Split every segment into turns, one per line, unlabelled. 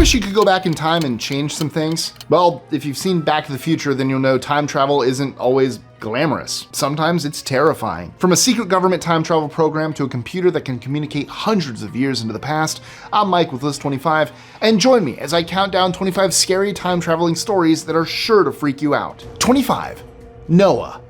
wish you could go back in time and change some things? Well, if you've seen Back to the Future, then you'll know time travel isn't always glamorous. Sometimes it's terrifying. From a secret government time travel program to a computer that can communicate hundreds of years into the past, I'm Mike with List 25, and join me as I count down 25 scary time traveling stories that are sure to freak you out. 25. Noah.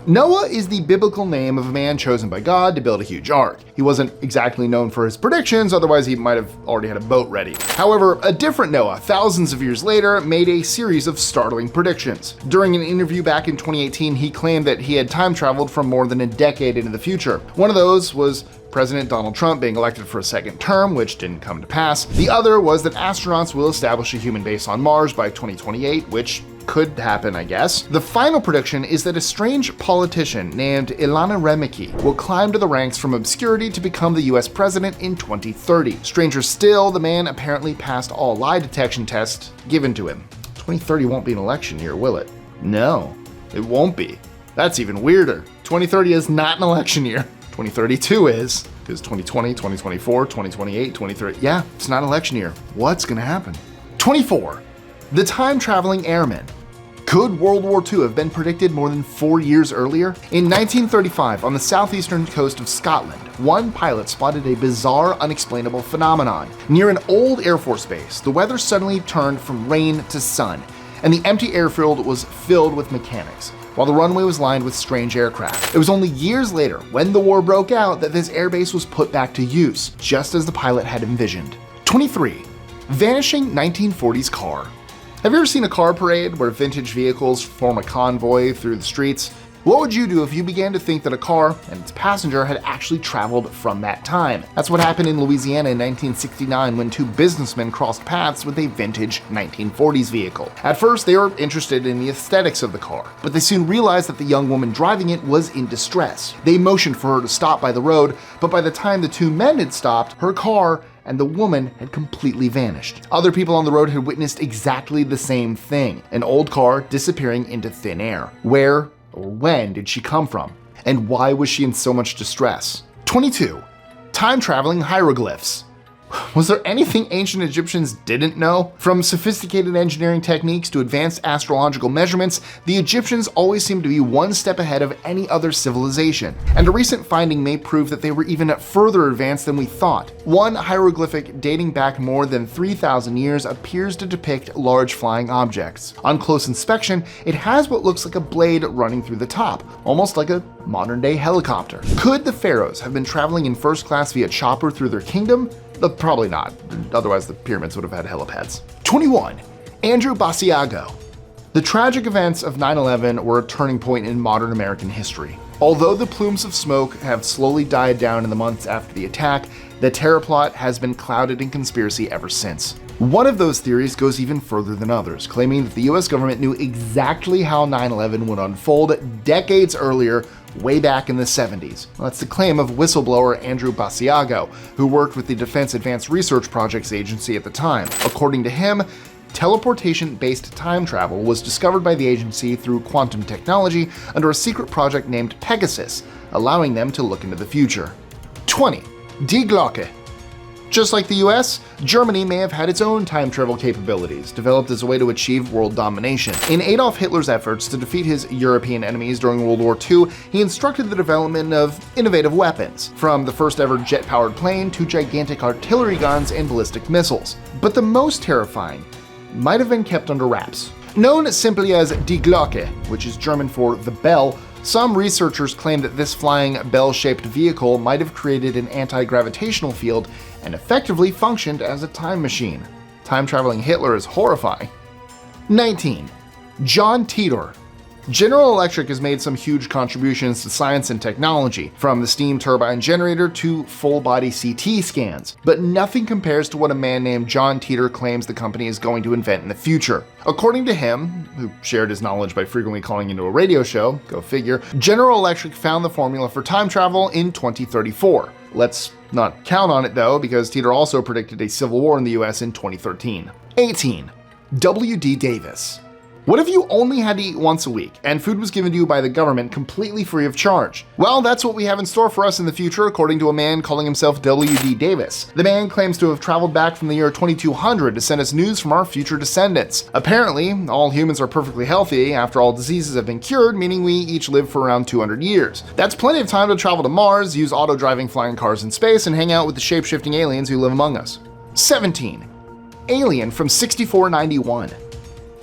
Noah is the biblical name of a man chosen by God to build a huge ark. He wasn't exactly known for his predictions, otherwise he might have already had a boat ready. However, a different Noah, thousands of years later, made a series of startling predictions. During an interview back in 2018, he claimed that he had time traveled from more than a decade into the future. One of those was President Donald Trump being elected for a second term, which didn't come to pass. The other was that astronauts will establish a human base on Mars by 2028, which could happen, I guess. The final prediction is that a strange politician named Ilana Remicki will climb to the ranks from obscurity to become the US president in 2030. Stranger still, the man apparently passed all lie detection tests given to him. 2030 won't be an election year, will it? No, it won't be. That's even weirder. 2030 is not an election year. 2032 is, because 2020, 2024, 2028, 2030, yeah, it's not an election year. What's gonna happen? 24. The time-traveling airman. Could World War II have been predicted more than 4 years earlier? In 1935, on the southeastern coast of Scotland, one pilot spotted a bizarre, unexplainable phenomenon. Near an old Air Force base, the weather suddenly turned from rain to sun, and the empty airfield was filled with mechanics, while the runway was lined with strange aircraft. It was only years later, when the war broke out, that this airbase was put back to use, just as the pilot had envisioned. 23. Vanishing 1940s car. Have you ever seen a car parade where vintage vehicles form a convoy through the streets? What would you do if you began to think that a car and its passenger had actually traveled from that time? That's what happened in Louisiana in 1969 when two businessmen crossed paths with a vintage 1940s vehicle. At first, they were interested in the aesthetics of the car, but they soon realized that the young woman driving it was in distress. They motioned for her to stop by the road, but by the time the two men had stopped, her car and the woman had completely vanished. Other people on the road had witnessed exactly the same thing, an old car disappearing into thin air. Where or when did she come from? And why was she in so much distress? 22. Time-traveling hieroglyphs. Was there anything ancient Egyptians didn't know? From sophisticated engineering techniques to advanced astrological measurements, the Egyptians always seemed to be one step ahead of any other civilization. And a recent finding may prove that they were even further advanced than we thought. One hieroglyphic dating back more than 3,000 years appears to depict large flying objects. On close inspection, it has what looks like a blade running through the top, almost like a modern-day helicopter. Could the pharaohs have been traveling in first class via chopper through their kingdom? Probably not, otherwise the pyramids would have had helipads. 21. Andrew Basiago. The tragic events of 9/11 were a turning point in modern American history. Although the plumes of smoke have slowly died down in the months after the attack, the terror plot has been clouded in conspiracy ever since. One of those theories goes even further than others, claiming that the US government knew exactly how 9/11 would unfold decades earlier, way back in the 70s. That's the claim of whistleblower Andrew Basiago, who worked with the Defense Advanced Research Projects Agency at the time. According to him, teleportation-based time travel was discovered by the agency through quantum technology under a secret project named Pegasus, allowing them to look into the future. 20. Die Glocke. Just like the US, Germany may have had its own time travel capabilities, developed as a way to achieve world domination. In Adolf Hitler's efforts to defeat his European enemies during World War II, he instructed the development of innovative weapons, from the first ever jet-powered plane to gigantic artillery guns and ballistic missiles. But the most terrifying might have been kept under wraps. Known simply as Die Glocke, which is German for the bell, some researchers claim that this flying bell-shaped vehicle might have created an anti-gravitational field and effectively functioned as a time machine. Time-traveling Hitler is horrifying. 19. John Titor. General Electric has made some huge contributions to science and technology, from the steam turbine generator to full-body CT scans, but nothing compares to what a man named John Titor claims the company is going to invent in the future. According to him, who shared his knowledge by frequently calling into a radio show, go figure, General Electric found the formula for time travel in 2034. Let's not count on it though, because Titor also predicted a civil war in the US in 2013. 18. W.D. Davis. What if you only had to eat once a week, and food was given to you by the government completely free of charge? Well, that's what we have in store for us in the future, according to a man calling himself W.D. Davis. The man claims to have traveled back from the year 2200 to send us news from our future descendants. Apparently, all humans are perfectly healthy after all diseases have been cured, meaning we each live for around 200 years. That's plenty of time to travel to Mars, use auto-driving flying cars in space, and hang out with the shape-shifting aliens who live among us. 17. Alien from 6491.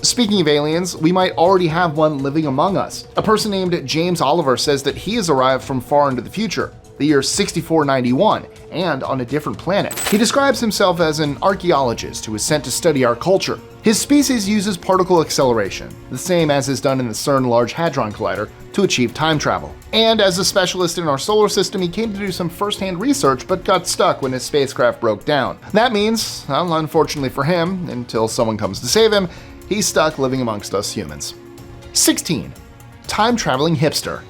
Speaking of aliens, we might already have one living among us. A person named James Oliver says that he has arrived from far into the future, the year 6491, and on a different planet. He describes himself as an archaeologist who was sent to study our culture. His species uses particle acceleration, the same as is done in the CERN Large Hadron Collider, to achieve time travel. And as a specialist in our solar system, he came to do some first-hand research but got stuck when his spacecraft broke down. That means, well, unfortunately for him, until someone comes to save him, he's stuck living amongst us humans. 16. Time-traveling hipster.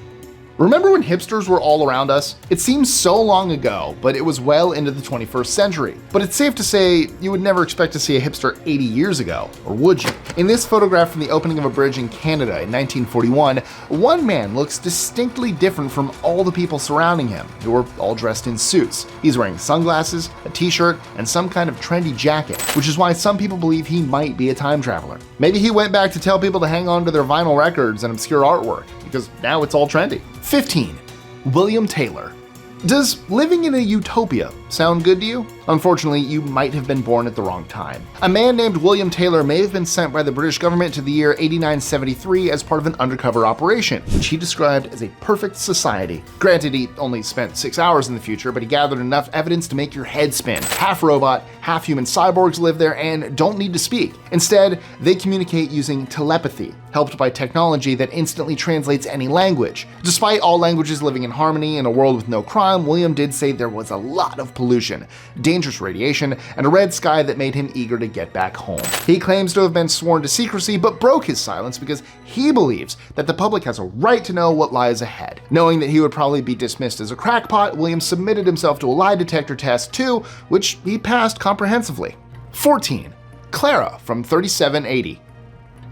Remember when hipsters were all around us? It seems so long ago, but it was well into the 21st century. But it's safe to say you would never expect to see a hipster 80 years ago, or would you? In this photograph from the opening of a bridge in Canada in 1941, one man looks distinctly different from all the people surrounding him, who were all dressed in suits. He's wearing sunglasses, a t-shirt, and some kind of trendy jacket, which is why some people believe he might be a time traveler. Maybe he went back to tell people to hang on to their vinyl records and obscure artwork, because now it's all trendy. 15. William Taylor. Does living in a utopia sound good to you? Unfortunately, you might have been born at the wrong time. A man named William Taylor may have been sent by the British government to the year 8973 as part of an undercover operation, which he described as a perfect society. Granted, he only spent 6 hours in the future, but he gathered enough evidence to make your head spin. Half robot, half human cyborgs live there and don't need to speak. Instead, they communicate using telepathy, helped by technology that instantly translates any language. Despite all languages living in harmony in a world with no crime, William did say there was a lot of pollution, dangerous radiation, and a red sky that made him eager to get back home. He claims to have been sworn to secrecy, but broke his silence because he believes that the public has a right to know what lies ahead. Knowing that he would probably be dismissed as a crackpot, William submitted himself to a lie detector test too, which he passed comprehensively. 14. Clara from 3780.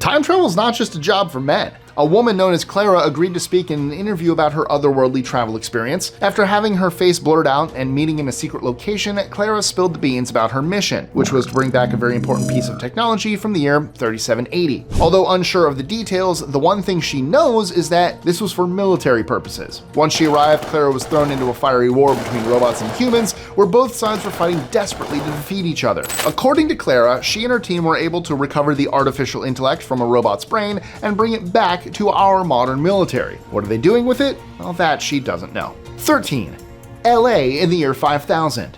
Time travel is not just a job for men. A woman known as Clara agreed to speak in an interview about her otherworldly travel experience. After having her face blurred out and meeting in a secret location, Clara spilled the beans about her mission, which was to bring back a very important piece of technology from the year 3780. Although unsure of the details, the one thing she knows is that this was for military purposes. Once she arrived, Clara was thrown into a fiery war between robots and humans, where both sides were fighting desperately to defeat each other. According to Clara, she and her team were able to recover the artificial intellect from a robot's brain and bring it back to our modern military. What are they doing with it? Well, that she doesn't know. 13. LA in the year 5000.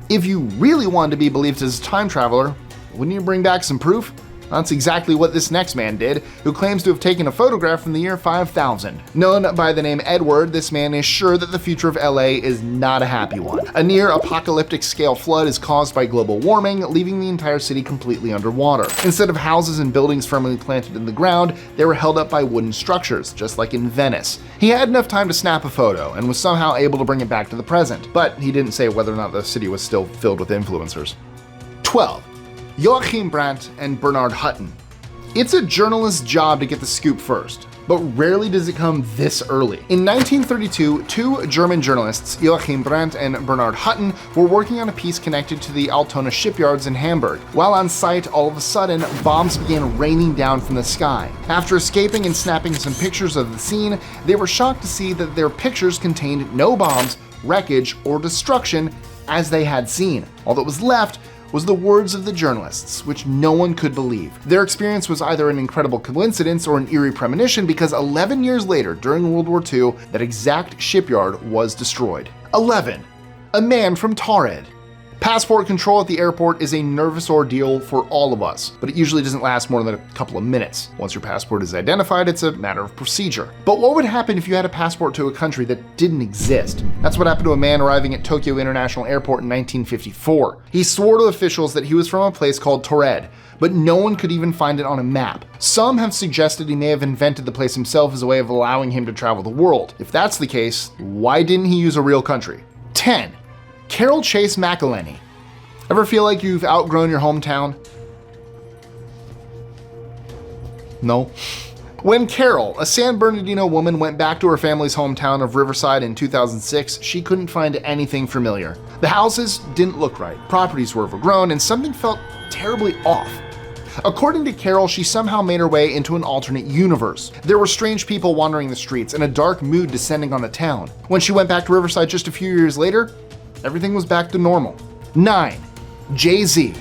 If you really wanted to be believed as a time traveler, wouldn't you bring back some proof? That's exactly what this next man did, who claims to have taken a photograph from the year 5000. Known by the name Edward, this man is sure that the future of LA is not a happy one. A near-apocalyptic scale flood is caused by global warming, leaving the entire city completely underwater. Instead of houses and buildings firmly planted in the ground, they were held up by wooden structures, just like in Venice. He had enough time to snap a photo and was somehow able to bring it back to the present, but he didn't say whether or not the city was still filled with influencers. 12. Joachim Brandt and Bernard Hutton. It's a journalist's job to get the scoop first, but rarely does it come this early. In 1932, two German journalists, Joachim Brandt and Bernard Hutton, were working on a piece connected to the Altona shipyards in Hamburg. While on site, all of a sudden, bombs began raining down from the sky. After escaping and snapping some pictures of the scene, they were shocked to see that their pictures contained no bombs, wreckage, or destruction as they had seen. All that was left was the words of the journalists, which no one could believe. Their experience was either an incredible coincidence or an eerie premonition, because 11 years later, during World War II, that exact shipyard was destroyed. 11. A man from Taured. Passport control at the airport is a nervous ordeal for all of us, but it usually doesn't last more than a couple of minutes. Once your passport is identified, it's a matter of procedure. But what would happen if you had a passport to a country that didn't exist? That's what happened to a man arriving at Tokyo International Airport in 1954. He swore to officials that he was from a place called Taured, but no one could even find it on a map. Some have suggested he may have invented the place himself as a way of allowing him to travel the world. If that's the case, why didn't he use a real country? 10. Carol Chase McElheney. Ever feel like you've outgrown your hometown? No. When Carol, a San Bernardino woman, went back to her family's hometown of Riverside in 2006, she couldn't find anything familiar. The houses didn't look right, properties were overgrown, and something felt terribly off. According to Carol, she somehow made her way into an alternate universe. There were strange people wandering the streets and a dark mood descending on the town. When she went back to Riverside just a few years later, everything was back to normal. 9. Jay-Z.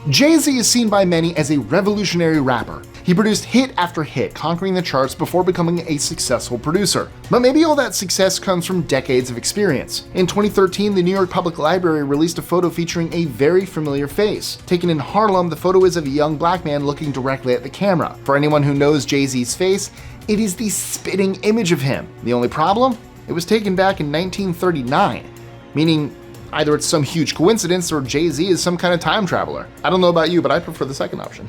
Jay-Z is seen by many as a revolutionary rapper. He produced hit after hit, conquering the charts before becoming a successful producer. But maybe all that success comes from decades of experience. In 2013, the New York Public Library released a photo featuring a very familiar face. Taken in Harlem, the photo is of a young black man looking directly at the camera. For anyone who knows Jay-Z's face, it is the spitting image of him. The only problem? It was taken back in 1939, meaning either it's some huge coincidence or Jay-Z is some kind of time traveler. I don't know about you, but I prefer the second option.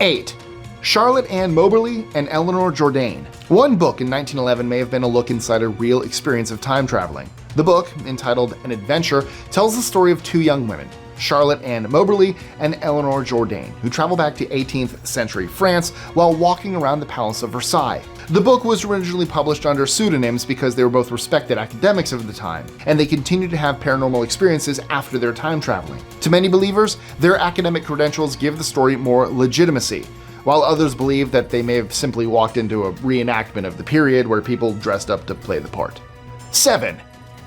8. Charlotte Ann Moberly and Eleanor Jourdain. One book in 1911 may have been a look inside a real experience of time traveling. The book, entitled An Adventure, tells the story of two young women, Charlotte Ann Moberly and Eleanor Jourdain, who travel back to 18th century France while walking around the Palace of Versailles. The book was originally published under pseudonyms because they were both respected academics of the time, and they continued to have paranormal experiences after their time traveling. To many believers, their academic credentials give the story more legitimacy, while others believe that they may have simply walked into a reenactment of the period where people dressed up to play the part. 7.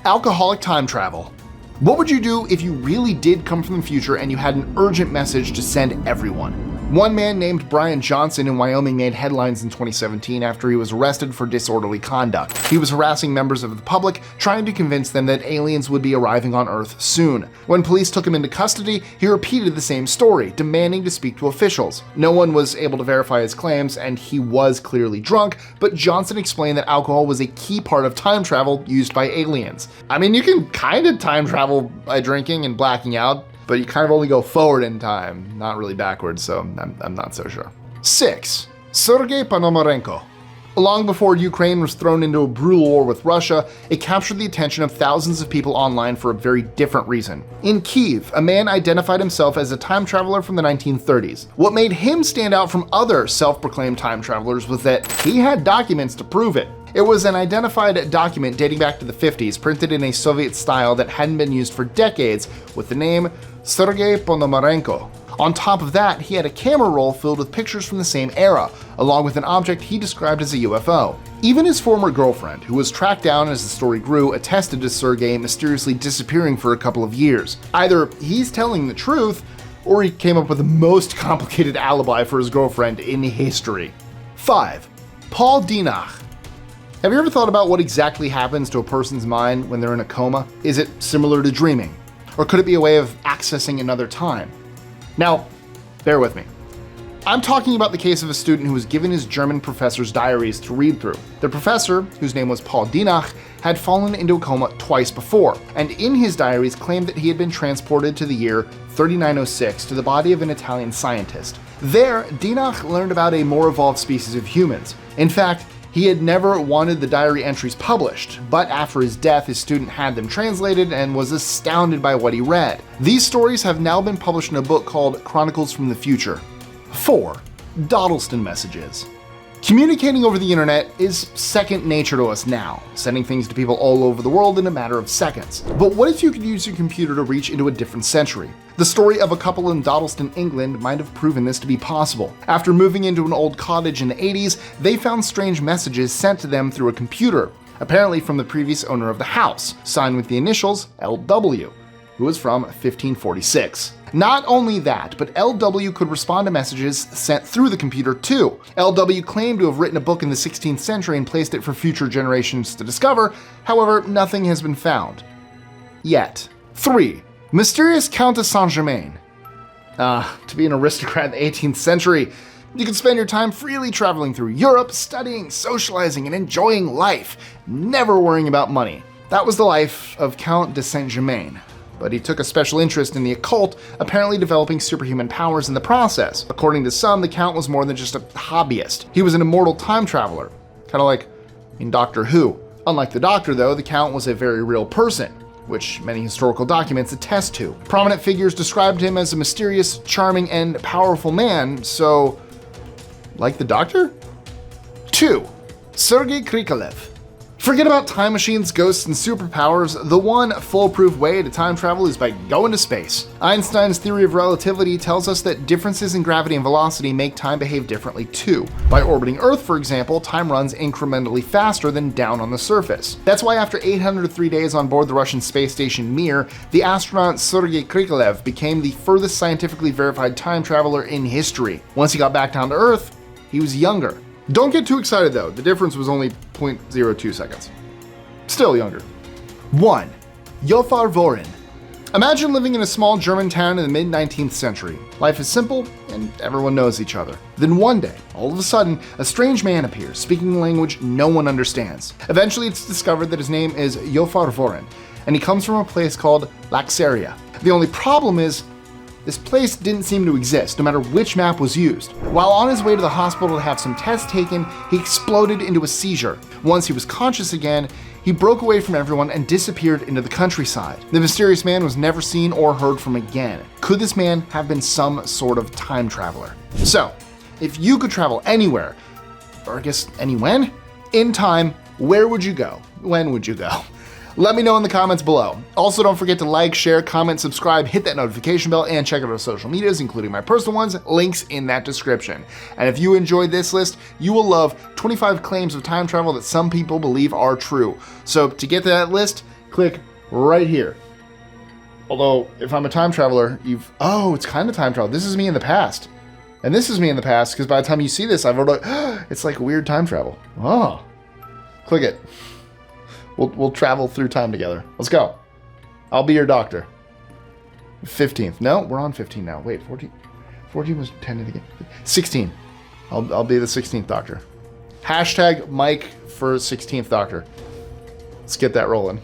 Alcoholic time travel. What would you do if you really did come from the future and you had an urgent message to send everyone? One man named Brian Johnson in Wyoming made headlines in 2017 after he was arrested for disorderly conduct. He was harassing members of the public, trying to convince them that aliens would be arriving on Earth soon. When police took him into custody, he repeated the same story, demanding to speak to officials. No one was able to verify his claims, and he was clearly drunk, but Johnson explained that alcohol was a key part of time travel used by aliens. I mean, you can kind of time travel by drinking and blacking out, but you kind of only go forward in time, not really backwards, so I'm not so sure. 6. Sergei Ponomarenko. Long before Ukraine was thrown into a brutal war with Russia, it captured the attention of thousands of people online for a very different reason. In Kyiv, a man identified himself as a time traveler from the 1930s. What made him stand out from other self-proclaimed time travelers was that he had documents to prove it. It was an identified document dating back to the 50s, printed in a Soviet style that hadn't been used for decades, with the name Sergei Ponomarenko. On top of that, he had a camera roll filled with pictures from the same era, along with an object he described as a UFO. Even his former girlfriend, who was tracked down as the story grew, attested to Sergei mysteriously disappearing for a couple of years. Either he's telling the truth, or he came up with the most complicated alibi for his girlfriend in history. 5. Paul Dienach. Have you ever thought about what exactly happens to a person's mind when they're in a coma? Is it similar to dreaming? Or could it be a way of accessing another time? Now, bear with me. I'm talking about the case of a student who was given his German professor's diaries to read through. The professor, whose name was Paul Dienach, had fallen into a coma twice before, and in his diaries claimed that he had been transported to the year 3906 to the body of an Italian scientist. There, Dienach learned about a more evolved species of humans. In fact, he had never wanted the diary entries published, but after his death, his student had them translated and was astounded by what he read. These stories have now been published in a book called Chronicles from the Future. 4. Dodleston messages. Communicating over the internet is second nature to us now, sending things to people all over the world in a matter of seconds. But what if you could use your computer to reach into a different century? The story of a couple in Dodleston, England might have proven this to be possible. After moving into an old cottage in the 80s, they found strange messages sent to them through a computer, apparently from the previous owner of the house, signed with the initials LW, who was from 1546. Not only that, but LW could respond to messages sent through the computer too. LW claimed to have written a book in the 16th century and placed it for future generations to discover. However, nothing has been found. Yet. 3. Mysterious Countess Saint-Germain. To be an aristocrat in the 18th century, you could spend your time freely traveling through Europe, studying, socializing, and enjoying life, never worrying about money. That was the life of Count de Saint-Germain. But he took a special interest in the occult, apparently developing superhuman powers in the process. According to some, the Count was more than just a hobbyist. He was an immortal time traveler, kind of like in Doctor Who. Unlike the Doctor, though, the Count was a very real person, which many historical documents attest to. Prominent figures described him as a mysterious, charming, and powerful man, so Like the Doctor? 2. Sergei Krikalev. Forget about time machines, ghosts, and superpowers. The one foolproof way to time travel is by going to space. Einstein's theory of relativity tells us that differences in gravity and velocity make time behave differently too. By orbiting Earth, for example, time runs incrementally faster than down on the surface. That's why after 803 days on board the Russian space station Mir, the astronaut Sergei Krikalev became the furthest scientifically verified time traveler in history. Once he got back down to Earth, he was younger. Don't get too excited though, the difference was only 0.02 seconds. Still younger. 1. Jophar Vorin. Imagine living in a small German town in the mid-19th century. Life is simple, and everyone knows each other. Then one day, all of a sudden, a strange man appears, speaking a language no one understands. Eventually it's discovered that his name is Jophar Vorin, and he comes from a place called Laxaria. The only problem is, this place didn't seem to exist, no matter which map was used. While on his way to the hospital to have some tests taken, he exploded into a seizure. Once he was conscious again, he broke away from everyone and disappeared into the countryside. The mysterious man was never seen or heard from again. Could this man have been some sort of time traveler? So, if you could travel anywhere, or I guess anywhen, in time, where would you go? When would you go? Let me know in the comments below. Also, don't forget to like, share, comment, subscribe, hit that notification bell, and check out our social medias, including my personal ones, links in that description. And if you enjoyed this list, you will love 25 claims of time travel that some people believe are true. So to get to that list, click right here. Although, if I'm a time traveler, oh, it's kind of time travel. This is me in the past. And this is me in the past, because by the time you see this, I've already, it's like weird time travel. Oh, click it. We'll travel through time together. Let's go. I'll be your doctor. 15th. No, we're on 15 now. Wait, 14. 14 was 10 again. 16. I'll be the 16th doctor. Hashtag Mike for 16th doctor. Let's get that rolling.